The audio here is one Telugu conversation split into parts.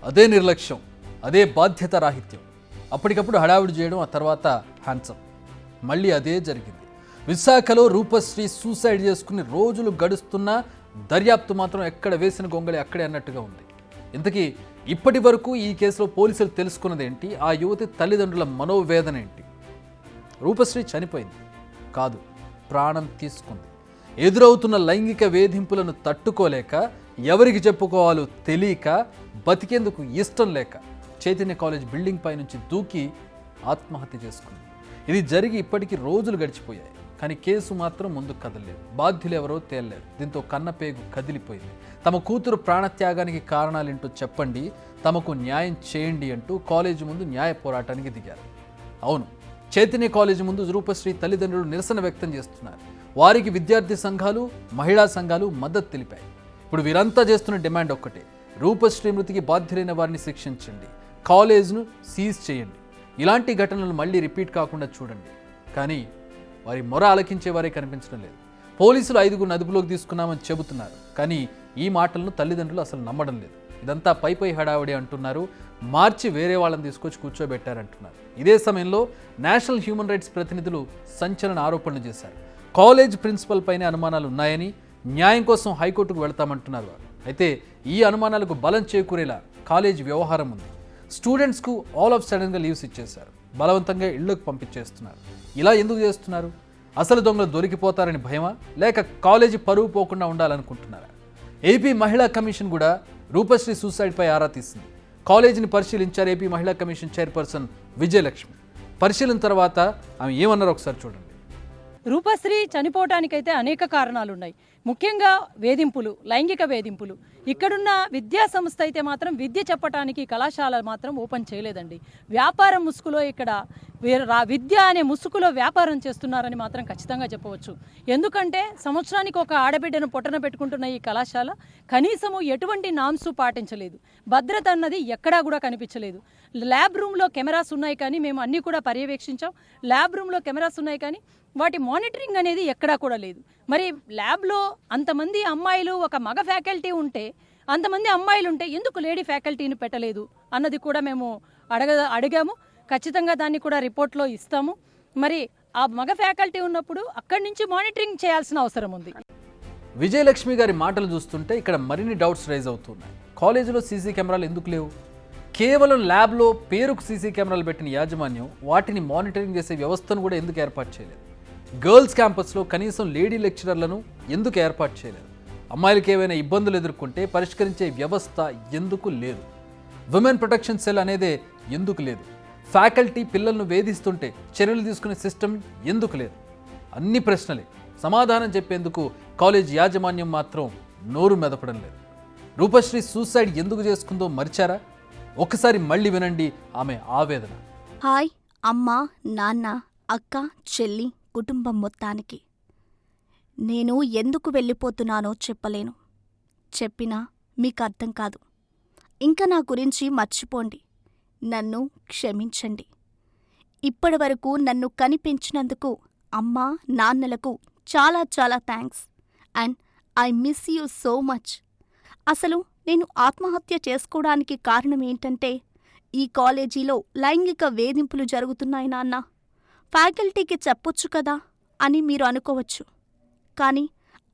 అదే నిర్లక్ష్యం, అదే బాధ్యత రాహిత్యం. అప్పటికప్పుడు హడావిడి చేయడం, ఆ తర్వాత హ్యాండ్సప్. మళ్ళీ అదే జరిగింది. విశాఖలో రూపశ్రీ సూసైడ్ చేసుకుని రోజులు గడుస్తున్నా దర్యాప్తు మాత్రం ఎక్కడ వేసిన గొంగళి అక్కడే అన్నట్టుగా ఉంది. ఇంతకీ ఇప్పటి వరకు ఈ కేసులో పోలీసులు తెలుసుకున్నదేంటి? ఆ యువతి తల్లిదండ్రుల మనోవేదన ఏంటి? రూపశ్రీ చనిపోయింది కాదు, ప్రాణం తీసుకుంది. ఎదురవుతున్న లైంగిక వేధింపులను తట్టుకోలేక, ఎవరికి చెప్పుకోవాలో తెలియక, బతికేందుకు ఇష్టం లేక చైతన్య కాలేజ్ బిల్డింగ్ పై నుంచి దూకి ఆత్మహత్య చేసుకుంది. ఇది జరిగి ఇప్పటికీ రోజులు గడిచిపోయాయి, కానీ కేసు మాత్రం ముందుకు కదలలేదు. బాధ్యులు ఎవరో తేలలేదు. దీంతో కన్నపేగు కదిలిపోయింది. తమ కూతురు ప్రాణత్యాగానికి కారణాలేంటో చెప్పండి, తమకు న్యాయం చేయండి అంటూ కాలేజీ ముందు న్యాయ పోరాటానికి దిగారు. అవును, చైతన్య కాలేజీ ముందు రూపశ్రీ తల్లిదండ్రులు నిరసన వ్యక్తం చేస్తున్నారు. వారికి విద్యార్థి సంఘాలు, మహిళా సంఘాలు మద్దతు తెలిపాయి. ఇప్పుడు వీరంతా చేస్తున్న డిమాండ్ ఒక్కటే: రూపశ్రీ మృతికి బాధ్యులైన వారిని శిక్షించండి, కాలేజ్ను సీజ్ చేయండి, ఇలాంటి ఘటనలు మళ్ళీ రిపీట్ కాకుండా చూడండి. కానీ వారి మొర ఆలకించే వారే కనిపించడం లేదు. పోలీసులు 5గురిని అదుపులోకి తీసుకున్నామని చెబుతున్నారు, కానీ ఈ మాటలను తల్లిదండ్రులు అసలు నమ్మడం లేదు. ఇదంతా పై హడావిడి అంటున్నారు, మార్చి వేరే వాళ్ళని తీసుకొచ్చి కూర్చోబెట్టారంటున్నారు. ఇదే సమయంలో నేషనల్ హ్యూమన్ రైట్స్ ప్రతినిధులు సంచలన ఆరోపణలు చేశారు. కాలేజ్ ప్రిన్సిపల్ పైనే అనుమానాలు ఉన్నాయని, న్యాయం కోసం హైకోర్టుకు వెళ్తామంటున్నారు వారు. అయితే ఈ అనుమానాలకు బలం చేకూరేలా కాలేజ్ వ్యవహారం ఉంది. స్టూడెంట్స్కు ఆల్ ఆఫ్ సడన్గా లీవ్స్ ఇచ్చేశారు, బలవంతంగా ఇళ్లకు పంపించేస్తున్నారు. ఇలా ఎందుకు చేస్తున్నారు? అసలు దొంగలు దొరికిపోతారని భయమా, లేక కాలేజీ పరువు పోకుండా ఉండాలనుకుంటున్నారా? ఏపీ మహిళా కమిషన్ కూడా రూపశ్రీ సూసైడ్పై ఆరా తీసింది. కాలేజీని పరిశీలించారు ఏపీ మహిళా కమిషన్ చైర్పర్సన్ విజయలక్ష్మి. పరిశీలన తర్వాత ఆమె ఏమన్నారో ఒకసారి చూడండి. రూపశ్రీ చనిపోవటానికైతే అనేక కారణాలు ఉన్నాయి. ముఖ్యంగా వేధింపులు, లైంగిక వేధింపులు. ఇక్కడున్న విద్యా సంస్థ అయితే మాత్రం విద్య చెప్పటానికి కళాశాల మాత్రం ఓపెన్ చేయలేదండి. వ్యాపారం ముసుగులో ఇక్కడ విద్య అనే ముసుగులో వ్యాపారం చేస్తున్నారని మాత్రం ఖచ్చితంగా చెప్పవచ్చు. ఎందుకంటే సంవత్సరానికి ఒక ఆడబిడ్డను పొట్టన పెట్టుకుంటున్న ఈ కళాశాల కనీసము ఎటువంటి నామ్స్ పాటించలేదు. భద్రత అన్నది ఎక్కడా కూడా కనిపించలేదు. ల్యాబ్ రూమ్లో కెమెరాస్ ఉన్నాయి, కానీ మేము అన్నీ కూడా పర్యవేక్షించాం. ల్యాబ్ రూమ్లో కెమెరాస్ ఉన్నాయి, కానీ వాటి మానిటరింగ్ అనేది ఎక్కడా కూడా లేదు. మరి ల్యాబ్లో అంతమంది అమ్మాయిలు, ఒక మగ ఫ్యాకల్టీ ఉంటే, అంతమంది అమ్మాయిలు ఉంటే ఎందుకు లేడీ ఫ్యాకల్టీని పెట్టలేదు అన్నది కూడా మేము అడిగాము. ఖచ్చితంగా దాన్ని కూడా రిపోర్ట్లో ఇస్తాము. మరి ఆ మగ ఫ్యాకల్టీ ఉన్నప్పుడు అక్కడి నుంచి మానిటరింగ్ చేయాల్సిన అవసరం ఉంది. విజయలక్ష్మి గారి మాటలు చూస్తుంటే ఇక్కడ మరిన్ని డౌట్స్ రైజ్ అవుతున్నాయి. కాలేజీలో సీసీ కెమెరాలు ఎందుకు లేవు? కేవలం ల్యాబ్లో పేరుకు సీసీ కెమెరాలు పెట్టిన యాజమాన్యం వాటిని మానిటరింగ్ చేసే వ్యవస్థను కూడా ఎందుకు ఏర్పాటు చేయలేదు? గర్ల్స్ క్యాంపస్లో కనీసం లేడీ లెక్చరర్లను ఎందుకు ఏర్పాటు చేయలేదు? అమ్మాయిలకు ఏవైనా ఇబ్బందులు ఎదుర్కొంటే పరిష్కరించే వ్యవస్థ ఎందుకు లేదు? విమెన్ ప్రొటెక్షన్ సెల్ అనేదే ఎందుకు లేదు? ఫ్యాకల్టీ పిల్లలను వేధిస్తుంటే చర్యలు తీసుకునే సిస్టమ్ ఎందుకు లేదు? అన్ని ప్రశ్నలే. సమాధానం చెప్పేందుకు కాలేజ్ యాజమాన్యం మాత్రం నోరు మెదపడం లేదు. రూపశ్రీ సూసైడ్ ఎందుకు చేసుకుందో మరిచారా? ఒకసారి మళ్ళీ వినండి ఆమె ఆవేదన. హాయ్ అమ్మ, నాన్న, అక్క, చెల్లి, కుటుంబం మొత్తానికి. నేను ఎందుకు వెళ్ళిపోతున్నానో చెప్పలేను. చెప్పినా మీకు అర్థం కాదు. ఇంకా నా గురించి మర్చిపోండి. నన్ను క్షమించండి. ఇప్పటివరకు నన్ను కనిపించినందుకు అమ్మా, నాన్నలకు చాలా చాలా thanks. And I miss you so much. అసలు నేను ఆత్మహత్య చేసుకోవడానికి కారణం ఏంటంటే, ఈ కాలేజీలో లైంగిక వేధింపులు జరుగుతున్నాయి నాన్న. ఫ్యాకల్టీకి చెప్పొచ్చు కదా అని మీరు అనుకోవచ్చు. కానీ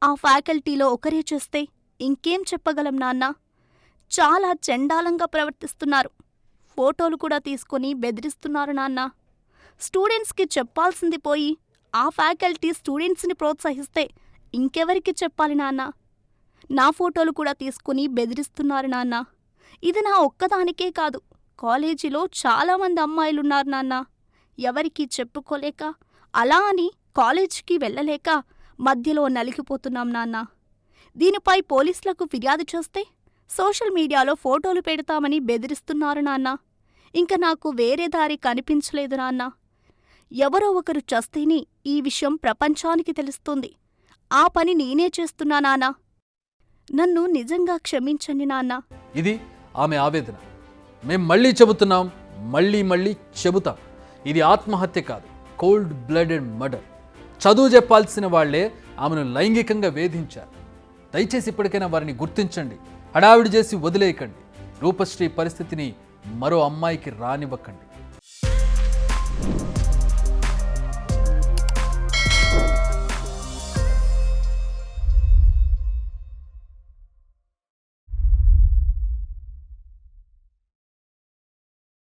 ఆ ఫ్యాకల్టీలో ఒకరే చేస్తే ఇంకేం చెప్పగలం నాన్న? చాలా చండాలంగా ప్రవర్తిస్తున్నారు. ఫోటోలు కూడా తీసుకొని బెదిరిస్తున్నారు నాన్న. స్టూడెంట్స్కి చెప్పాల్సింది పోయి ఆ ఫ్యాకల్టీ స్టూడెంట్స్ని ప్రోత్సహిస్తే ఇంకెవరికి చెప్పాలి నాన్న? నా ఫోటోలు కూడా తీసుకుని బెదిరిస్తున్నారు నాన్న. ఇది నా ఒక్కదానికే కాదు, కాలేజీలో చాలామంది అమ్మాయిలున్నారు నాన్న. ఎవరికీ చెప్పుకోలేక, అలా అని కాలేజీకి వెళ్ళలేక మధ్యలో నలిగిపోతున్నాం నాన్న. దీనిపై పోలీసులకు ఫిర్యాదు చేస్తే సోషల్ మీడియాలో ఫోటోలు పెడతామని బెదిరిస్తున్నారు నాన్న. ఇంక నాకు వేరే దారి కనిపించలేదు నాన్న. ఎవరో ఒకరు చస్తేనే ఈ విషయం ప్రపంచానికి తెలుస్తుంది. ఆ పని నేనే చేస్తున్నా నాన్న. నన్ను నిజంగా క్షమించండి నాన్న. ఇది ఆమె ఆవేదన. మేం మళ్ళీ చెబుతున్నాం, మళ్ళీ చెబుతాం. ఇది ఆత్మహత్య కాదు, కోల్డ్ బ్లడెడ్ మర్డర్. చదువు చెప్పాల్సిన వాళ్లే ఆమెను లైంగికంగా వేధించారు. దయచేసి ఇప్పటికైనా వారిని గుర్తించండి, హడావిడి చేసి వదిలేయకండి. రూపశ్రీ పరిస్థితిని మరో అమ్మాయికి రానివ్వకండి.